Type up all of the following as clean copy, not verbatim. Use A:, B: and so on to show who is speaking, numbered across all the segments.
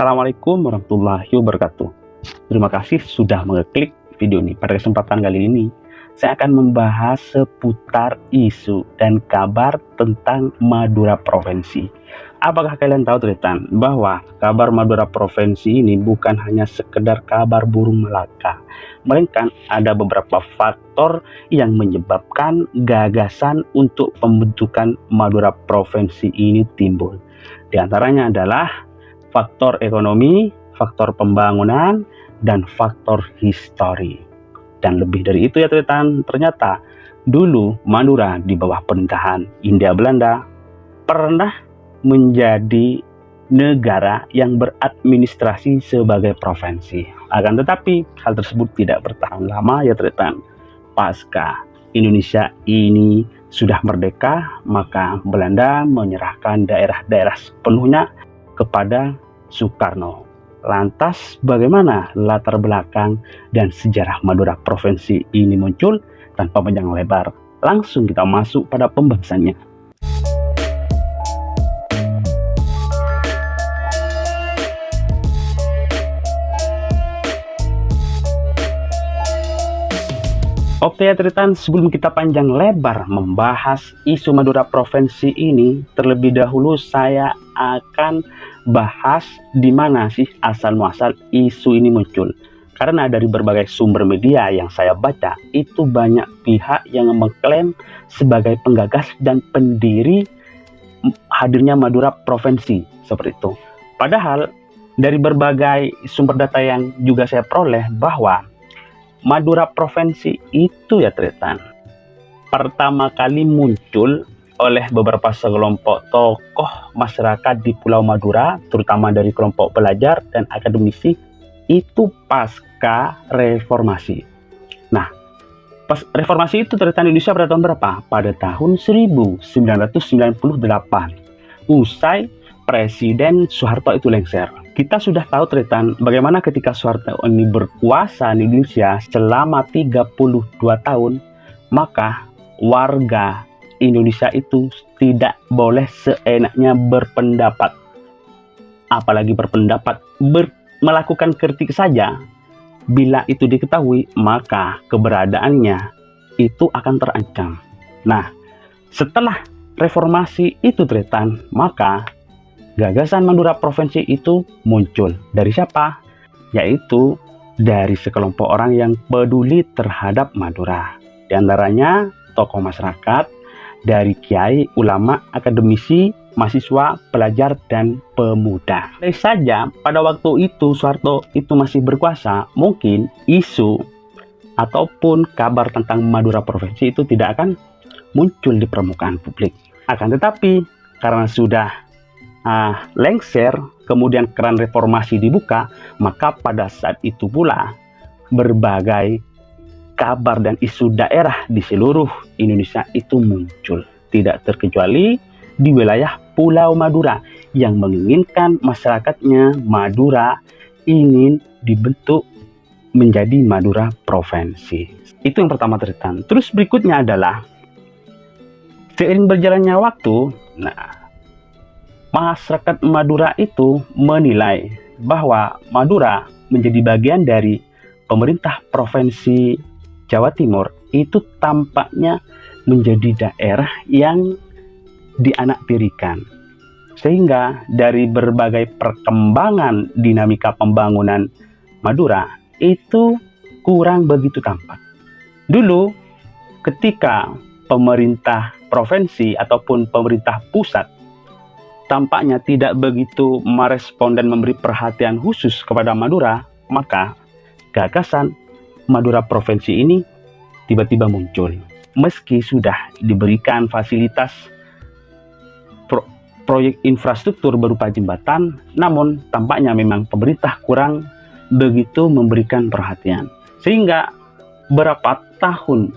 A: Assalamualaikum warahmatullahi wabarakatuh. Terima kasih sudah mengeklik video ini. Pada kesempatan kali ini, saya akan membahas seputar isu dan kabar tentang Madura Provinsi. Apakah kalian tahu Tritan bahwa kabar Madura Provinsi ini bukan hanya sekedar kabar burung Melaka, melainkan ada beberapa faktor yang menyebabkan gagasan untuk pembentukan Madura Provinsi ini timbul. Di antaranya adalah faktor ekonomi, faktor pembangunan, dan faktor histori. Dan lebih dari itu ya Tritan, ternyata dulu Madura di bawah pemerintahan Hindia Belanda pernah menjadi negara yang beradministrasi sebagai provinsi. Akan tetapi hal tersebut tidak bertahan lama ya Tritan. Pasca Indonesia ini sudah merdeka, maka Belanda menyerahkan daerah-daerah sepenuhnya kepada Soekarno. Lantas bagaimana latar belakang dan sejarah Madura Provinsi ini muncul? Tanpa panjang lebar, langsung kita masuk pada pembahasannya. Oke ya Tritan, sebelum kita panjang lebar membahas isu Madura Provinsi ini, terlebih dahulu saya akan bahas di mana sih asal-muasal isu ini muncul. Karena dari berbagai sumber media yang saya baca, itu banyak pihak yang mengklaim sebagai penggagas dan pendiri hadirnya Madura Provinsi, seperti itu. Padahal dari berbagai sumber data yang juga saya peroleh bahwa Madura Provinsi itu ya Tritan, pertama kali muncul oleh beberapa sekelompok tokoh masyarakat di Pulau Madura, terutama dari kelompok pelajar dan akademisi, itu pasca reformasi. Nah, pas reformasi itu Tritan, Indonesia pada tahun berapa? Pada tahun 1998, usai Presiden Soeharto itu lengser. Kita sudah tahu Tritan bagaimana ketika Soeharto ini berkuasa di Indonesia selama 32 tahun, maka warga Indonesia itu tidak boleh seenaknya berpendapat. Apalagi berpendapat, melakukan kritik saja. Bila itu diketahui, maka keberadaannya itu akan terancam. Nah, setelah reformasi itu Tritan, maka gagasan Madura Provinsi itu muncul. Dari siapa? Yaitu dari sekelompok orang yang peduli terhadap Madura. Di antaranya tokoh masyarakat, dari kiai, ulama, akademisi, mahasiswa, pelajar, dan pemuda. Andai saja pada waktu itu Soeharto itu masih berkuasa, mungkin isu ataupun kabar tentang Madura Provinsi itu tidak akan muncul di permukaan publik. Akan tetapi karena sudah lengser, kemudian keran reformasi dibuka, maka pada saat itu pula berbagai kabar dan isu daerah di seluruh Indonesia itu muncul. Tidak terkecuali di wilayah Pulau Madura yang menginginkan masyarakatnya Madura ingin dibentuk menjadi Madura Provinsi. Itu yang pertama Tritan. Terus berikutnya adalah seiring berjalannya waktu, masyarakat Madura itu menilai bahwa Madura menjadi bagian dari pemerintah Provinsi Jawa Timur itu tampaknya menjadi daerah yang dianaktirikan. Sehingga dari berbagai perkembangan dinamika pembangunan Madura itu kurang begitu tampak. Dulu ketika pemerintah provinsi ataupun pemerintah pusat tampaknya tidak begitu merespon dan memberi perhatian khusus kepada Madura, maka gagasan Madura Provinsi ini tiba-tiba muncul. Meski sudah diberikan fasilitas proyek infrastruktur berupa jembatan, namun tampaknya memang pemerintah kurang begitu memberikan perhatian. Sehingga berapa tahun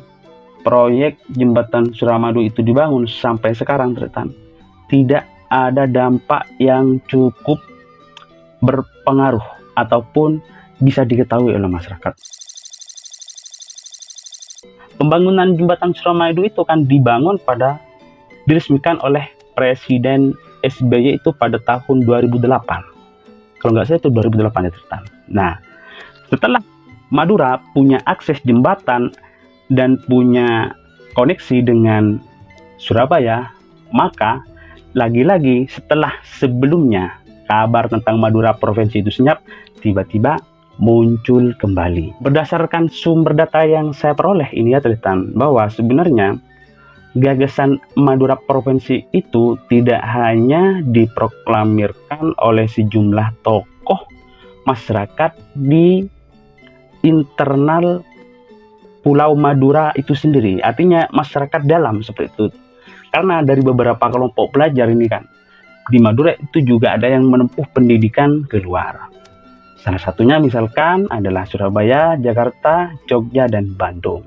A: proyek jembatan Suramadu itu dibangun sampai sekarang Tritan, tidak ada dampak yang cukup berpengaruh ataupun bisa diketahui oleh masyarakat. Pembangunan jembatan Suramadu itu kan dibangun diresmikan oleh Presiden SBY itu pada tahun 2008. kalau nggak salah itu 2008 ya Tritan. Nah, setelah Madura punya akses jembatan dan punya koneksi dengan Surabaya, maka lagi-lagi setelah sebelumnya kabar tentang Madura provinsi itu senyap, tiba-tiba muncul kembali. Berdasarkan sumber data yang saya peroleh ini ya Tritan, bahwa sebenarnya gagasan Madura provinsi itu tidak hanya diproklamirkan oleh sejumlah tokoh masyarakat di internal Pulau Madura itu sendiri, artinya masyarakat dalam seperti itu. Karena dari beberapa kelompok pelajar ini kan, di Madura itu juga ada yang menempuh pendidikan keluar. Salah satunya misalkan adalah Surabaya, Jakarta, Jogja, dan Bandung.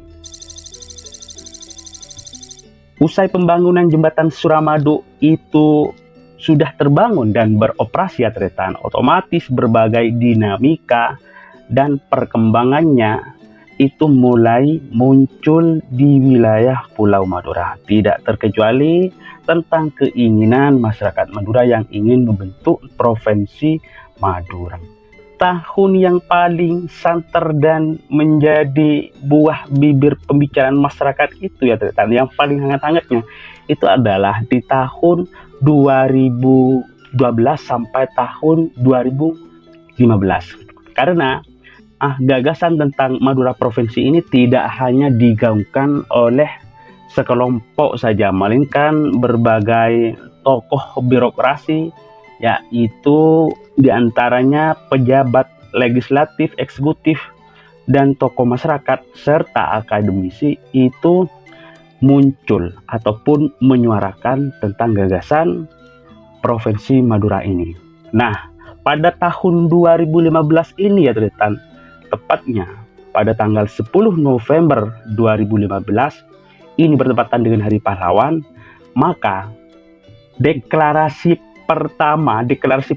A: Usai pembangunan jembatan Suramadu itu sudah terbangun dan beroperasi ya Tritan, otomatis berbagai dinamika dan perkembangannya itu mulai muncul di wilayah Pulau Madura. Tidak terkecuali tentang keinginan masyarakat Madura yang ingin membentuk Provinsi Madura. Tahun yang paling santer dan menjadi buah bibir pembicaraan masyarakat itu ya Tritan, yang paling hangat-hangatnya itu adalah di tahun 2012 sampai tahun 2015. Karena gagasan tentang Madura provinsi ini tidak hanya digaungkan oleh sekelompok saja, melainkan berbagai tokoh birokrasi, yaitu diantaranya pejabat legislatif, eksekutif, dan tokoh masyarakat serta akademisi itu muncul ataupun menyuarakan tentang gagasan Provinsi Madura ini. Nah, pada tahun 2015 ini ya Tritan, tepatnya pada tanggal 10 November 2015, ini bertepatan dengan Hari Pahlawan, maka deklarasi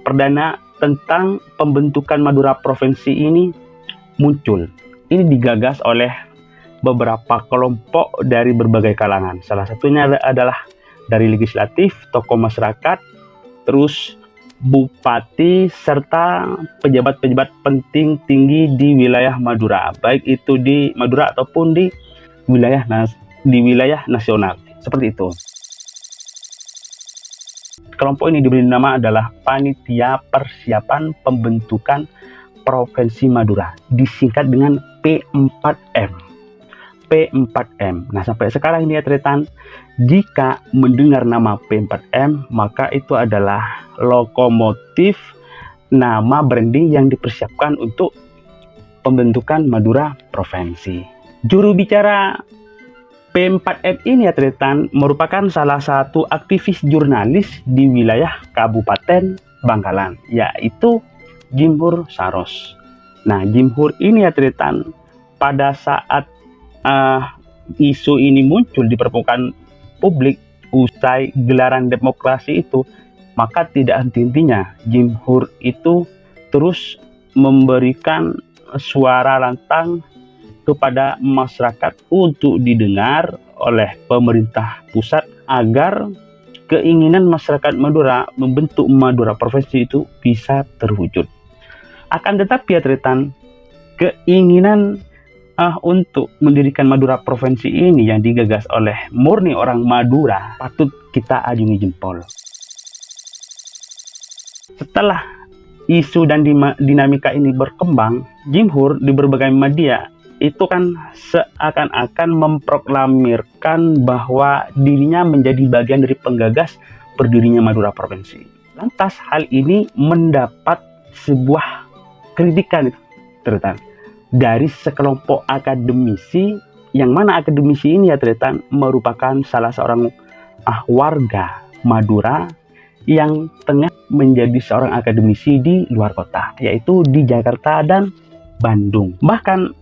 A: perdana tentang pembentukan Madura provinsi ini muncul. Ini digagas oleh beberapa kelompok dari berbagai kalangan. Salah satunya adalah dari legislatif, tokoh masyarakat, terus bupati, serta pejabat-pejabat penting tinggi di wilayah Madura, baik itu di Madura ataupun di wilayah nasional. Seperti itu. Kelompok ini diberi nama adalah Panitia Persiapan Pembentukan Provinsi Madura, disingkat dengan P4M. P4M. Nah, sampai sekarang ini ya Tritan, jika mendengar nama P4M, maka itu adalah lokomotif nama branding yang dipersiapkan untuk pembentukan Madura provinsi. Juru bicara P4M ini ya Tritan merupakan salah satu aktivis jurnalis di wilayah Kabupaten Bangkalan, yaitu Jimhur Saros. Nah, Jimhur ini ya Tritan, pada saat isu ini muncul di permukaan publik usai gelaran demokrasi itu, maka tidak henti-hentinya Jimhur itu terus memberikan suara lantang kepada masyarakat untuk didengar oleh pemerintah pusat agar keinginan masyarakat Madura membentuk Madura provinsi itu bisa terwujud. Akan tetapi ya Tritan, keinginan untuk mendirikan Madura provinsi ini yang digagas oleh murni orang Madura patut kita ajungi jempol. Setelah isu dan dinamika ini berkembang, Jimhur di berbagai media itu kan seakan-akan memproklamirkan bahwa dirinya menjadi bagian dari penggagas berdirinya Madura provinsi. Lantas hal ini mendapat sebuah kritikan Tritan dari sekelompok akademisi, yang mana akademisi ini ya Tritan merupakan salah seorang warga Madura yang tengah menjadi seorang akademisi di luar kota, yaitu di Jakarta dan Bandung. Bahkan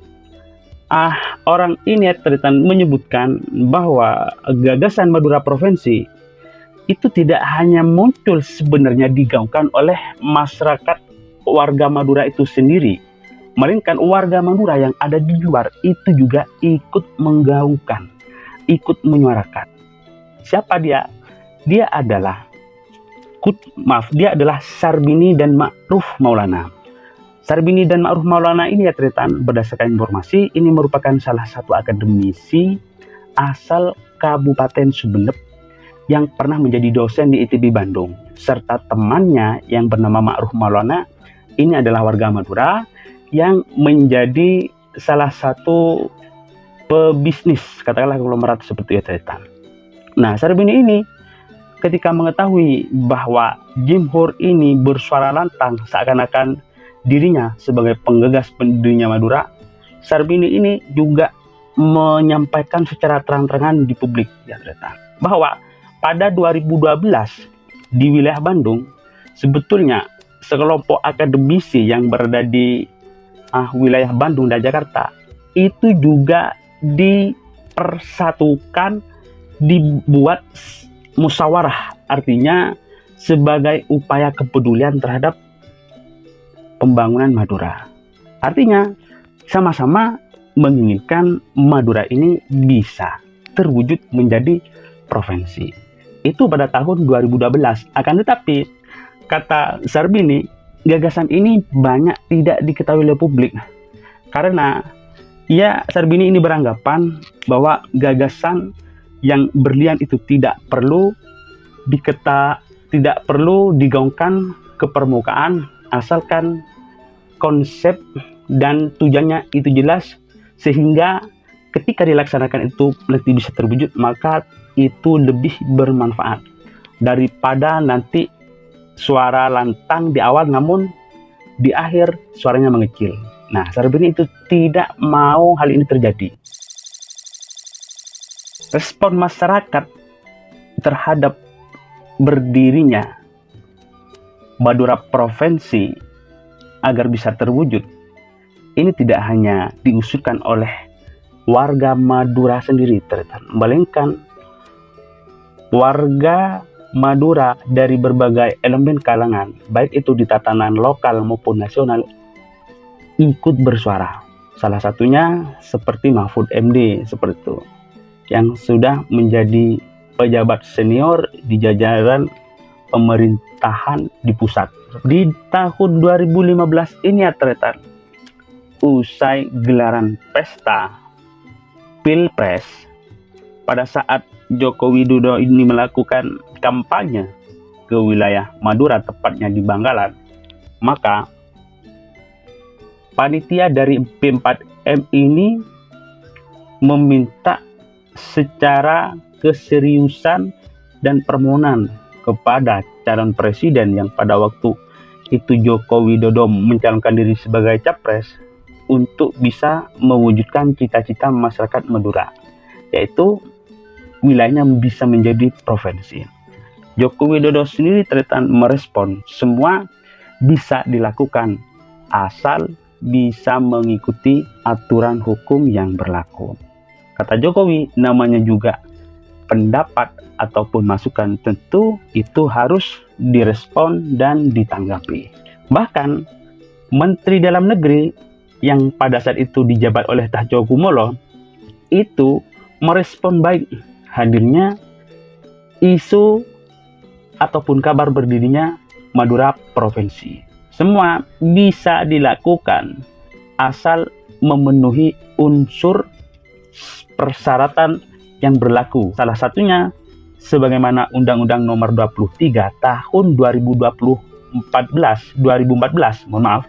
A: orang ini Tritan menyebutkan bahwa gagasan Madura provinsi itu tidak hanya muncul sebenarnya digaungkan oleh masyarakat warga Madura itu sendiri, melainkan warga Madura yang ada di luar itu juga ikut menggaungkan, ikut menyuarakan. Siapa dia? Dia adalah dia adalah Sarbini dan Ma'ruf Maulana. Sarbini dan Ma'ruf Maulana ini ya Tretan, berdasarkan informasi, ini merupakan salah satu akademisi asal Kabupaten Sumeneb yang pernah menjadi dosen di ITB Bandung. Serta temannya yang bernama Ma'ruf Maulana, ini adalah warga Madura yang menjadi salah satu pebisnis, katakanlah konglomerat seperti itu Tretan. Nah, Sarbini ini ketika mengetahui bahwa Jim Hur ini bersuara lantang seakan-akan dirinya sebagai penggagas pendirinya Madura, Sarbini ini juga menyampaikan secara terang-terangan di publik ya ternyata bahwa pada 2012 di wilayah Bandung sebetulnya sekelompok akademisi yang berada di wilayah Bandung dan Jakarta itu juga dipersatukan, dibuat musyawarah, artinya sebagai upaya kepedulian terhadap pembangunan Madura. Artinya sama-sama menginginkan Madura ini bisa terwujud menjadi provinsi. Itu pada tahun 2012. Akan tetapi kata Sarbini, gagasan ini banyak tidak diketahui oleh publik. Karena Sarbini ini beranggapan bahwa gagasan yang berlian itu tidak perlu digaungkan ke permukaan, asalkan konsep dan tujuannya itu jelas, sehingga ketika dilaksanakan itu nanti bisa terwujud, maka itu lebih bermanfaat daripada nanti suara lantang di awal namun di akhir suaranya mengecil. Nah, Sarbini itu tidak mau hal ini terjadi. Respon masyarakat terhadap berdirinya Madura provinsi agar bisa terwujud ini tidak hanya diusulkan oleh warga Madura sendiri, melainkan warga Madura dari berbagai elemen kalangan, baik itu di tatanan lokal maupun nasional, ikut bersuara. Salah satunya seperti Mahfud MD seperti itu, yang sudah menjadi pejabat senior di jajaran pemerintahan di pusat. Di tahun 2015 ini ya ternyata, usai gelaran pesta Pilpres, pada saat Joko Widodo ini melakukan kampanye ke wilayah Madura, tepatnya di Bangkalan, maka panitia dari P4M ini meminta secara keseriusan dan permohonan kepada calon presiden yang pada waktu itu Joko Widodo mencalonkan diri sebagai capres untuk bisa mewujudkan cita-cita masyarakat Madura, yaitu wilayahnya bisa menjadi provinsi. Joko Widodo sendiri ternyata merespon semua bisa dilakukan asal bisa mengikuti aturan hukum yang berlaku. Kata Jokowi, namanya juga pendapat ataupun masukan, tentu itu harus direspon dan ditanggapi. Bahkan Menteri Dalam Negeri yang pada saat itu dijabat oleh Cahyokumolo itu merespon baik hadirnya isu ataupun kabar berdirinya Madura provinsi. Semua bisa dilakukan asal memenuhi unsur persyaratan yang berlaku. Salah satunya sebagaimana Undang-Undang Nomor 23 Tahun 2014,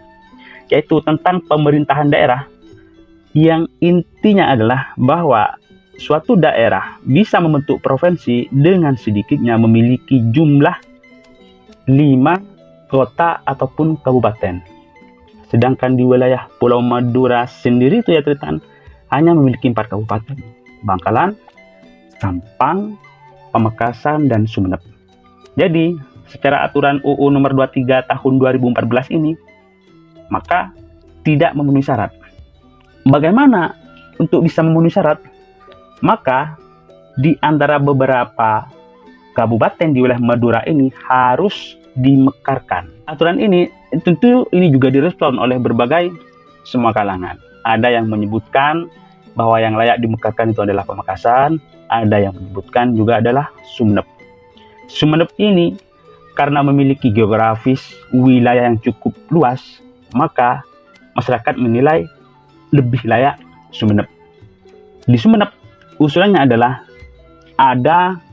A: yaitu tentang pemerintahan daerah, yang intinya adalah bahwa suatu daerah bisa membentuk provinsi dengan sedikitnya memiliki jumlah 5 kota ataupun kabupaten. Sedangkan di wilayah Pulau Madura sendiri itu ya Tritan, hanya memiliki 4 kabupaten: Bangkalan, Sampang, Pamekasan, dan Sumeneb. Jadi, secara aturan UU nomor 23 tahun 2014 ini, maka tidak memenuhi syarat. Bagaimana untuk bisa memenuhi syarat? Maka, di antara beberapa kabupaten di wilayah Madura ini harus dimekarkan. Aturan ini tentu ini juga direspon oleh berbagai semua kalangan. Ada yang menyebutkan bahwa yang layak dimekarkan itu adalah Pamekasan, ada yang menyebutkan juga adalah Sumeneb. Sumeneb ini karena memiliki geografis wilayah yang cukup luas, maka masyarakat menilai lebih layak Sumeneb. Di Sumeneb, usulannya adalah ada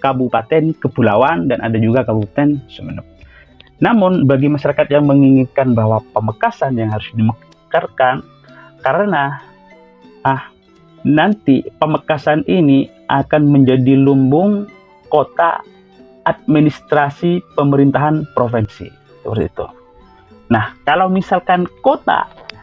A: kabupaten kepulauan dan ada juga kabupaten Sumeneb. Namun bagi masyarakat yang menginginkan bahwa Pamekasan yang harus dimekarkan, karena nanti Pamekasan ini akan menjadi lumbung kota administrasi pemerintahan provinsi, seperti itu. Nah, kalau misalkan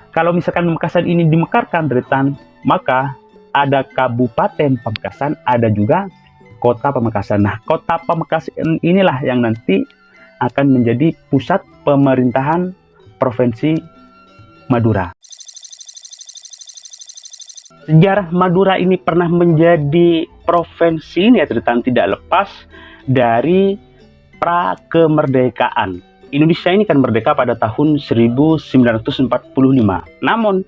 A: Pamekasan ini dimekarkan, Tretan, maka ada Kabupaten Pamekasan, ada juga Kota Pamekasan. Nah, Kota Pamekasan inilah yang nanti akan menjadi pusat pemerintahan Provinsi Madura. Sejarah Madura ini pernah menjadi provinsi ini ya, Tretan, tidak lepas dari prakemerdekaan. Indonesia ini kan merdeka pada tahun 1945. Namun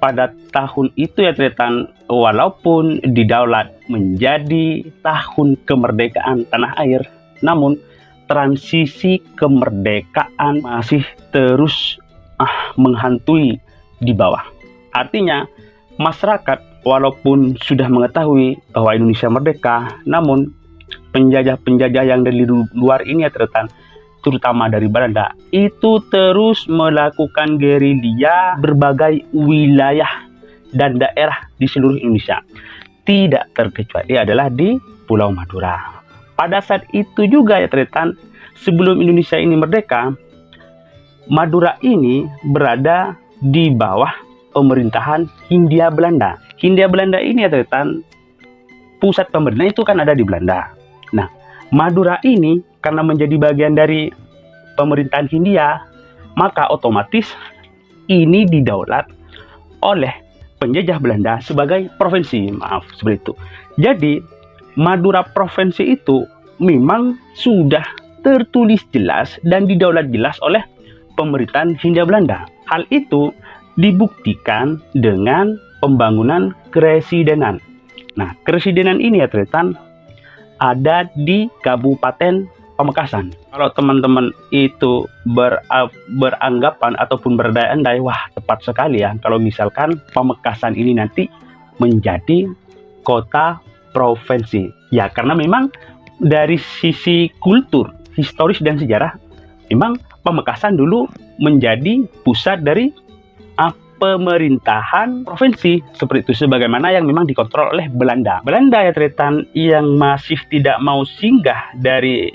A: pada tahun itu ya, Tretan, walaupun didaulat menjadi tahun kemerdekaan tanah air, namun transisi kemerdekaan masih terus menghantui di bawah. Artinya masyarakat walaupun sudah mengetahui bahwa Indonesia merdeka, namun penjajah-penjajah yang dari luar ini ya, Tretan, terutama dari Belanda, itu terus melakukan gerilya berbagai wilayah dan daerah di seluruh Indonesia. Tidak terkecuali adalah di Pulau Madura. Pada saat itu juga ya, Tretan, sebelum Indonesia ini merdeka, Madura ini berada di bawah pemerintahan Hindia Belanda. Hindia Belanda ini ya, Tretan, pusat pemerintahan itu kan ada di Belanda. Nah, Madura ini karena menjadi bagian dari pemerintahan Hindia, maka otomatis ini didaulat oleh penjajah Belanda sebagai provinsi. Maaf, seperti itu. Jadi, Madura provinsi itu memang sudah tertulis jelas dan didaulat jelas oleh pemerintahan Hindia Belanda. Hal itu dibuktikan dengan pembangunan keresidenan. Nah, keresidenan ini ya, Tretan, ada di Kabupaten Pamekasan. Kalau teman-teman itu beranggapan ataupun berdaya-andai, wah tepat sekali ya, kalau misalkan Pamekasan ini nanti menjadi kota provinsi. Ya, karena memang dari sisi kultur, historis dan sejarah, memang Pamekasan dulu menjadi pusat dari pemerintahan provinsi, seperti itu, sebagaimana yang memang dikontrol oleh Belanda. Belanda ya, Tretan, yang masih tidak mau singgah dari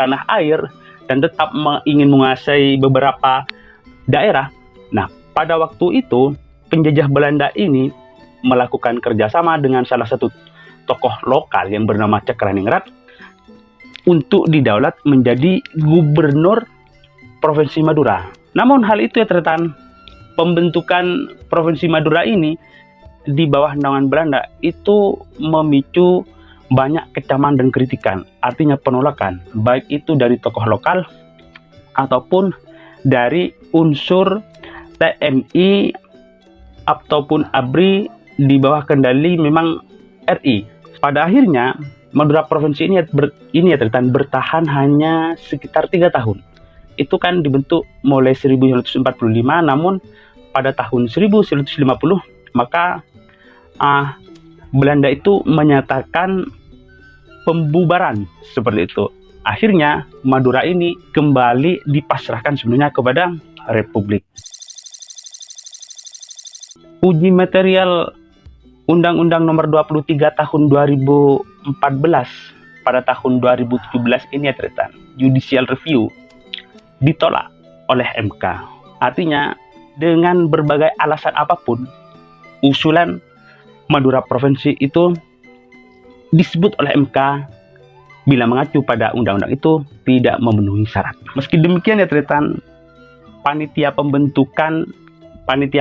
A: tanah air dan tetap ingin menguasai beberapa daerah. Nah, pada waktu itu penjajah Belanda ini melakukan kerjasama dengan salah satu tokoh lokal yang bernama Cakraningrat untuk didaulat menjadi gubernur Provinsi Madura. Namun hal itu ya, Tretan, pembentukan Provinsi Madura ini di bawah naungan Belanda itu memicu banyak kecaman dan kritikan, artinya penolakan, baik itu dari tokoh lokal ataupun dari unsur TNI ataupun ABRI di bawah kendali memang RI. Pada akhirnya Madura provinsi ini ya, Tretan, bertahan hanya sekitar 3 tahun. Itu kan dibentuk mulai 1945, namun pada tahun 1950 maka Belanda itu menyatakan pembubaran, seperti itu. Akhirnya Madura ini kembali dipasrahkan sebenarnya kepada Republik. Uji material Undang-Undang Nomor 23 Tahun 2014 pada tahun 2017 ini ya, Tretan, judicial review ditolak oleh MK. Artinya dengan berbagai alasan apapun, usulan Madura provinsi itu disebut oleh MK bila mengacu pada undang-undang itu tidak memenuhi syarat. Meski demikian ya, Tretan, panitia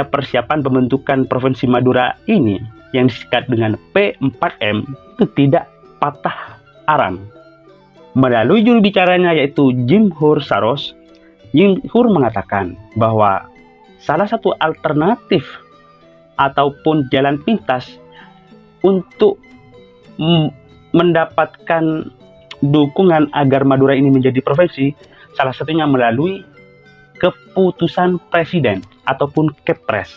A: persiapan pembentukan Provinsi Madura ini yang disingkat dengan P4M itu tidak patah arang. Melalui juru bicaranya yaitu Jimhur Saros, Jimhur mengatakan bahwa salah satu alternatif ataupun jalan pintas untuk mendapatkan dukungan agar Madura ini menjadi provinsi salah satunya melalui keputusan presiden ataupun kepres.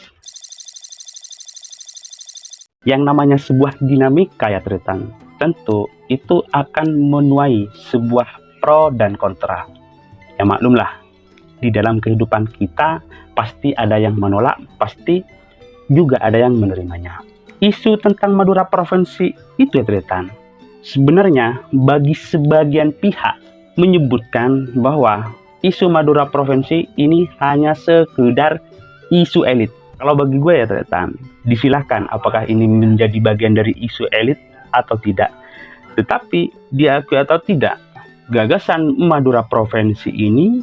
A: Yang namanya sebuah dinamika ya Tritan, tentu itu akan menuai sebuah pro dan kontra. Ya maklumlah, di dalam kehidupan kita pasti ada yang menolak, pasti juga ada yang menerimanya. Isu tentang Madura provinsi itu ya Tritan, sebenarnya bagi sebagian pihak menyebutkan bahwa isu Madura provinsi ini hanya sekedar isu elit. Kalau bagi gue ya Tritan, disilahkan apakah ini menjadi bagian dari isu elit atau tidak. Tetapi diakui atau tidak, gagasan Madura provinsi ini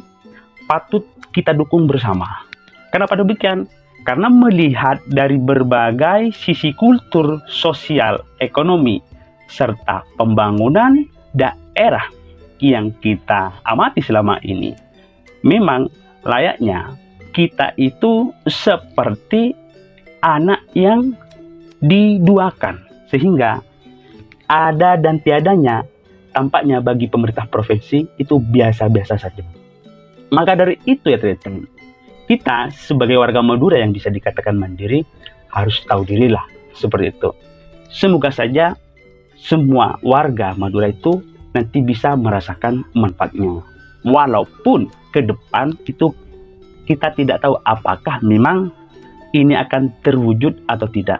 A: patut kita dukung bersama. Kenapa demikian? Karena melihat dari berbagai sisi kultur, sosial, ekonomi, serta pembangunan daerah yang kita amati selama ini, memang layaknya kita itu seperti anak yang diduakan, sehingga ada dan tiadanya tampaknya bagi pemerintah provinsi itu biasa-biasa saja. Maka dari itu ya teman-teman, kita sebagai warga Madura yang bisa dikatakan mandiri harus tahu dirilah seperti itu. Semoga saja semua warga Madura itu nanti bisa merasakan manfaatnya. Walaupun ke depan itu kita tidak tahu apakah memang ini akan terwujud atau tidak.